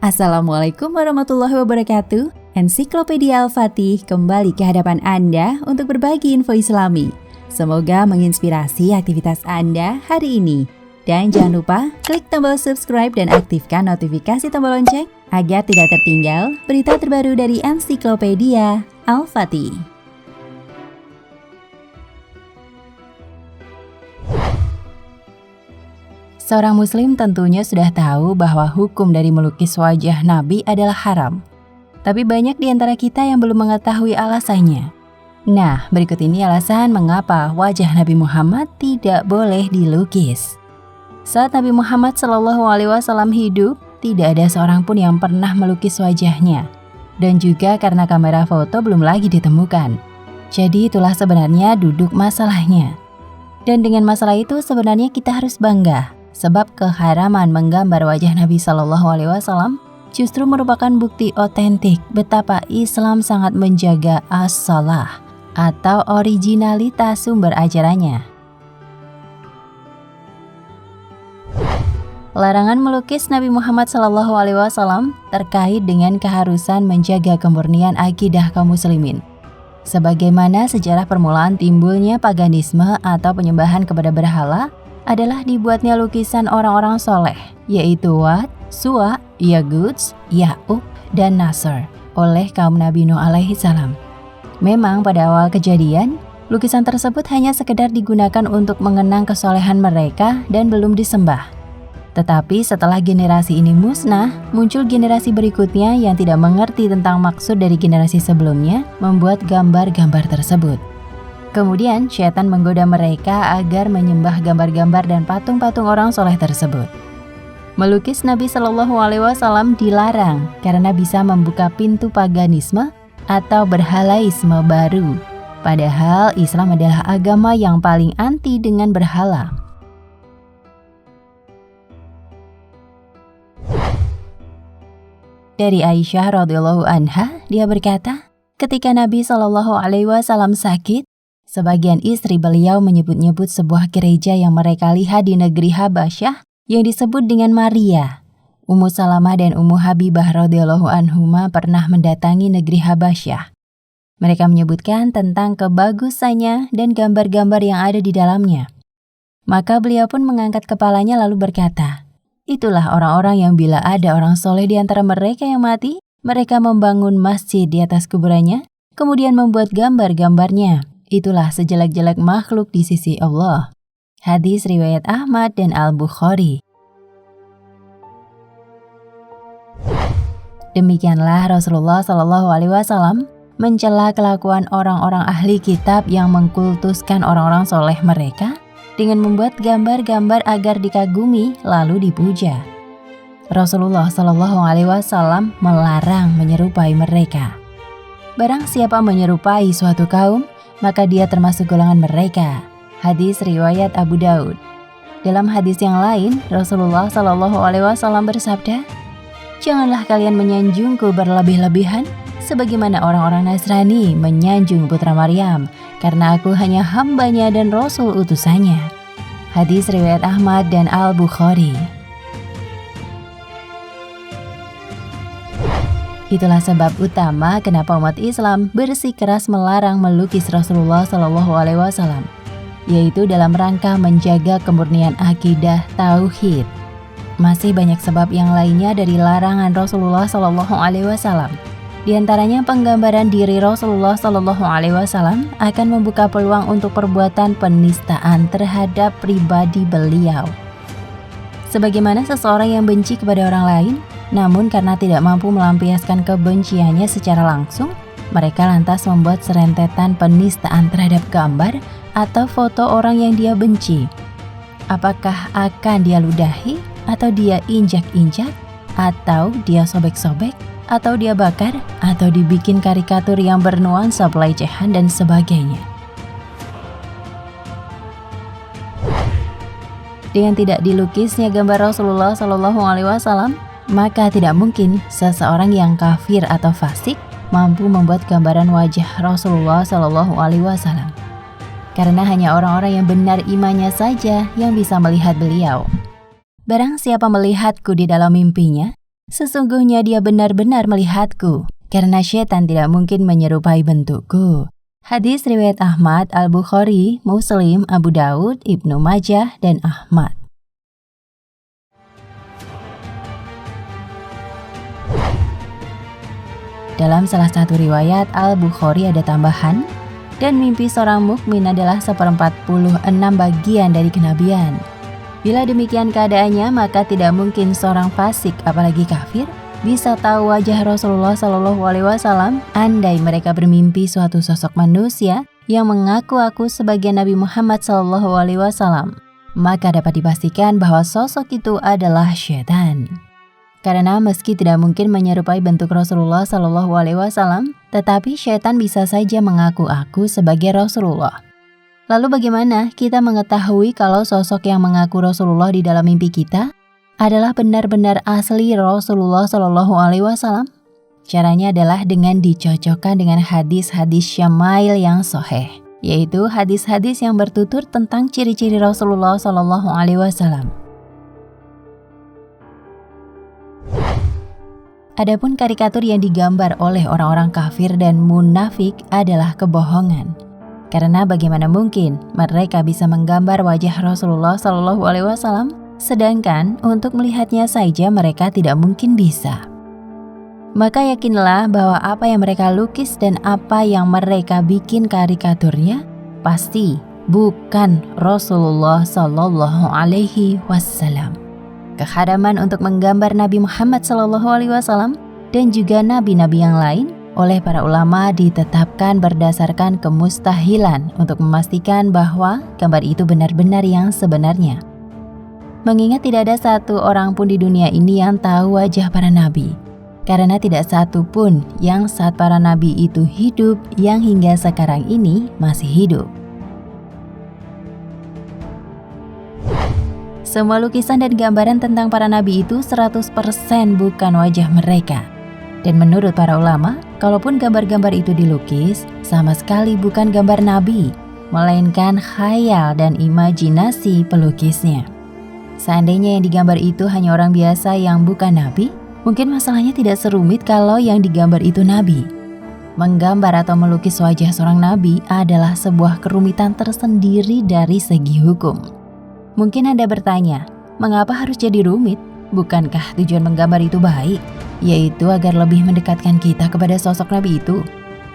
Assalamualaikum warahmatullahi wabarakatuh. Ensiklopedia Al-Fatih kembali ke hadapan Anda untuk berbagi info Islami. Semoga menginspirasi aktivitas Anda hari ini. Dan jangan lupa klik tombol subscribe dan aktifkan notifikasi tombol lonceng agar tidak tertinggal berita terbaru dari Ensiklopedia Al-Fatih. Seorang muslim tentunya sudah tahu bahwa hukum dari melukis wajah Nabi adalah haram. Tapi banyak di antara kita yang belum mengetahui alasannya. Nah, berikut ini alasan mengapa wajah Nabi Muhammad tidak boleh dilukis. Saat Nabi Muhammad SAW hidup, tidak ada seorang pun yang pernah melukis wajahnya. Dan juga karena kamera foto belum lagi ditemukan. Jadi itulah sebenarnya duduk masalahnya. Dan dengan masalah itu sebenarnya kita harus bangga. Sebab keharaman menggambar wajah Nabi SAW justru merupakan bukti otentik betapa Islam sangat menjaga as-shalah atau originalitas sumber ajarannya. Larangan melukis Nabi Muhammad SAW terkait dengan keharusan menjaga kemurnian akidah kaum muslimin. Sebagaimana sejarah permulaan timbulnya paganisme atau penyembahan kepada berhala, adalah dibuatnya lukisan orang-orang soleh, yaitu Wat, Suwa, Yaguts, Ya'ub, dan Nasr oleh kaum Nabi Nuh alaihi salam. Memang pada awal kejadian, lukisan tersebut hanya sekedar digunakan untuk mengenang kesolehan mereka dan belum disembah. Tetapi setelah generasi ini musnah, muncul generasi berikutnya yang tidak mengerti tentang maksud dari generasi sebelumnya membuat gambar-gambar tersebut. Kemudian, syaitan menggoda mereka agar menyembah gambar-gambar dan patung-patung orang soleh tersebut. Melukis Nabi SAW dilarang karena bisa membuka pintu paganisme atau berhalaisme baru. Padahal Islam adalah agama yang paling anti dengan berhala. Dari Aisyah radhiyallahu anha, dia berkata, ketika Nabi SAW sakit, sebagian istri beliau menyebut-nyebut sebuah gereja yang mereka lihat di negeri Habasyah yang disebut dengan Maria. Ummu Salamah dan Ummu Habibah radhiyallahu anhuma pernah mendatangi negeri Habasyah. Mereka menyebutkan tentang kebagusannya dan gambar-gambar yang ada di dalamnya. Maka beliau pun mengangkat kepalanya lalu berkata, itulah orang-orang yang bila ada orang soleh di antara mereka yang mati, mereka membangun masjid di atas kuburannya, kemudian membuat gambar-gambarnya. Itulah sejelek-jelek makhluk di sisi Allah. Hadis riwayat Ahmad dan Al-Bukhari. Demikianlah Rasulullah SAW mencela kelakuan orang-orang ahli kitab yang mengkultuskan orang-orang soleh mereka dengan membuat gambar-gambar agar dikagumi lalu dipuja. Rasulullah SAW melarang menyerupai mereka. Barang siapa menyerupai suatu kaum, maka dia termasuk golongan mereka. Hadis riwayat Abu Daud. Dalam hadis yang lain, Rasulullah SAW bersabda, janganlah kalian menyanjungku berlebih-lebihan, sebagaimana orang-orang Nasrani menyanjung putra Maryam, karena aku hanya hambanya dan Rasul utusannya. Hadis riwayat Ahmad dan Al-Bukhari. Itulah sebab utama kenapa umat Islam bersikeras melarang melukis Rasulullah SAW, yaitu dalam rangka menjaga kemurnian akidah tauhid. Masih banyak sebab yang lainnya dari larangan Rasulullah SAW. Di antaranya penggambaran diri Rasulullah SAW akan membuka peluang untuk perbuatan penistaan terhadap pribadi beliau. Sebagaimana seseorang yang benci kepada orang lain, namun karena tidak mampu melampiaskan kebenciannya secara langsung, mereka lantas membuat serentetan penistaan terhadap gambar atau foto orang yang dia benci. Apakah akan dia ludahi, atau dia injak-injak, atau dia sobek-sobek, atau dia bakar, atau dibikin karikatur yang bernuansa pelecehan dan sebagainya. Dengan tidak dilukisnya gambar Rasulullah SAW, maka tidak mungkin seseorang yang kafir atau fasik mampu membuat gambaran wajah Rasulullah SAW. Karena hanya orang-orang yang benar imannya saja yang bisa melihat beliau. Barang siapa melihatku di dalam mimpinya, Sesungguhnya dia benar-benar melihatku, karena syaitan tidak mungkin menyerupai bentukku. Hadis riwayat Ahmad, Al-Bukhari, Muslim, Abu Daud, Ibnu Majah, dan Ahmad. Dalam salah satu riwayat Al-Bukhari ada tambahan, dan mimpi seorang mukmin adalah 1/46 bagian dari kenabian. Bila demikian keadaannya, maka tidak mungkin seorang fasik, apalagi kafir, bisa tahu wajah Rasulullah SAW andai mereka bermimpi suatu sosok manusia yang mengaku-aku sebagai Nabi Muhammad SAW. Maka dapat dipastikan bahwa sosok itu adalah syaitan. Karena meski tidak mungkin menyerupai bentuk Rasulullah SAW, tetapi syaitan bisa saja mengaku-aku sebagai Rasulullah. Lalu bagaimana kita mengetahui kalau sosok yang mengaku Rasulullah di dalam mimpi kita adalah benar-benar asli Rasulullah SAW? Caranya adalah dengan dicocokkan dengan hadis-hadis syamail yang sahih, yaitu hadis-hadis yang bertutur tentang ciri-ciri Rasulullah SAW. Adapun karikatur yang digambar oleh orang-orang kafir dan munafik adalah kebohongan. Karena bagaimana mungkin mereka bisa menggambar wajah Rasulullah SAW, sedangkan untuk melihatnya saja mereka tidak mungkin bisa. Maka yakinlah bahwa apa yang mereka lukis dan apa yang mereka bikin karikaturnya pasti bukan Rasulullah SAW. Kekhadaman untuk menggambar Nabi Muhammad SAW dan juga nabi-nabi yang lain oleh para ulama ditetapkan berdasarkan kemustahilan untuk memastikan bahwa gambar itu benar-benar yang sebenarnya. Mengingat tidak ada satu orang pun di dunia ini yang tahu wajah para nabi, karena tidak satu pun yang saat para nabi itu hidup yang hingga sekarang ini masih hidup. Semua lukisan dan gambaran tentang para nabi itu 100% bukan wajah mereka. Dan menurut para ulama, kalaupun gambar-gambar itu dilukis, sama sekali bukan gambar nabi, melainkan khayal dan imajinasi pelukisnya. Seandainya yang digambar itu hanya orang biasa yang bukan nabi, mungkin masalahnya tidak serumit kalau yang digambar itu nabi. Menggambar atau melukis wajah seorang nabi adalah sebuah kerumitan tersendiri dari segi hukum. Mungkin Anda bertanya, mengapa harus jadi rumit? Bukankah tujuan menggambar itu baik, yaitu agar lebih mendekatkan kita kepada sosok nabi itu?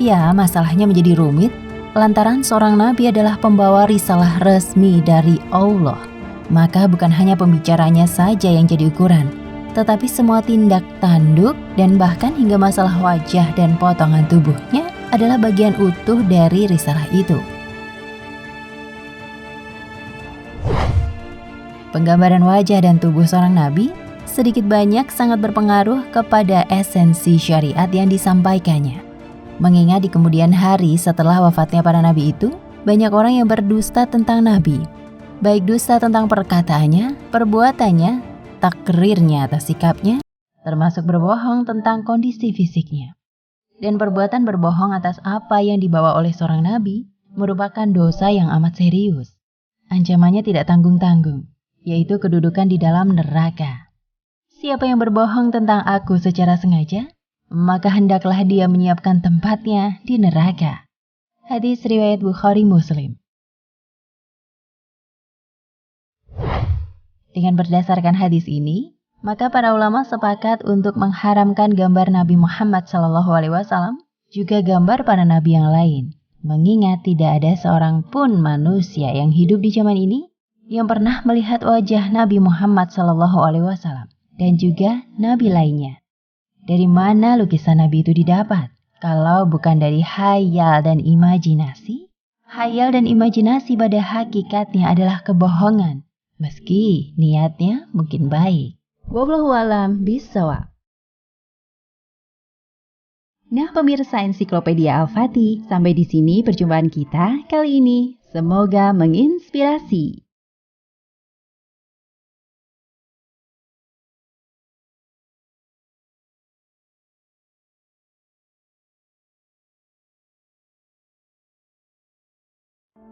Ya, masalahnya menjadi rumit lantaran seorang nabi adalah pembawa risalah resmi dari Allah. Maka bukan hanya pembicaranya saja yang jadi ukuran, tetapi semua tindak tanduk dan bahkan hingga masalah wajah dan potongan tubuhnya adalah bagian utuh dari risalah itu. Penggambaran wajah dan tubuh seorang nabi sedikit banyak sangat berpengaruh kepada esensi syariat yang disampaikannya. Mengingat di kemudian hari setelah wafatnya para nabi itu, banyak orang yang berdusta tentang nabi. Baik dusta tentang perkataannya, perbuatannya, takrirnya atau sikapnya, termasuk berbohong tentang kondisi fisiknya. Dan perbuatan berbohong atas apa yang dibawa oleh seorang nabi merupakan dosa yang amat serius. Ancamannya tidak tanggung-tanggung, yaitu kedudukan di dalam neraka. Siapa yang berbohong tentang aku secara sengaja, maka hendaklah dia menyiapkan tempatnya di neraka. Hadis riwayat Bukhari Muslim. Dengan berdasarkan hadis ini, maka para ulama sepakat untuk mengharamkan gambar Nabi Muhammad SAW, juga gambar para nabi yang lain. Mengingat tidak ada seorang pun manusia yang hidup di zaman ini yang pernah melihat wajah Nabi Muhammad SAW dan juga nabi lainnya. Dari mana lukisan nabi itu didapat? Kalau bukan dari khayal dan imajinasi? Khayal dan imajinasi pada hakikatnya adalah kebohongan, meski niatnya mungkin baik. Wallahu a'lam bishawab. Nah pemirsa Ensiklopedia Al-Fatih, sampai di sini perjumpaan kita kali ini. Semoga menginspirasi.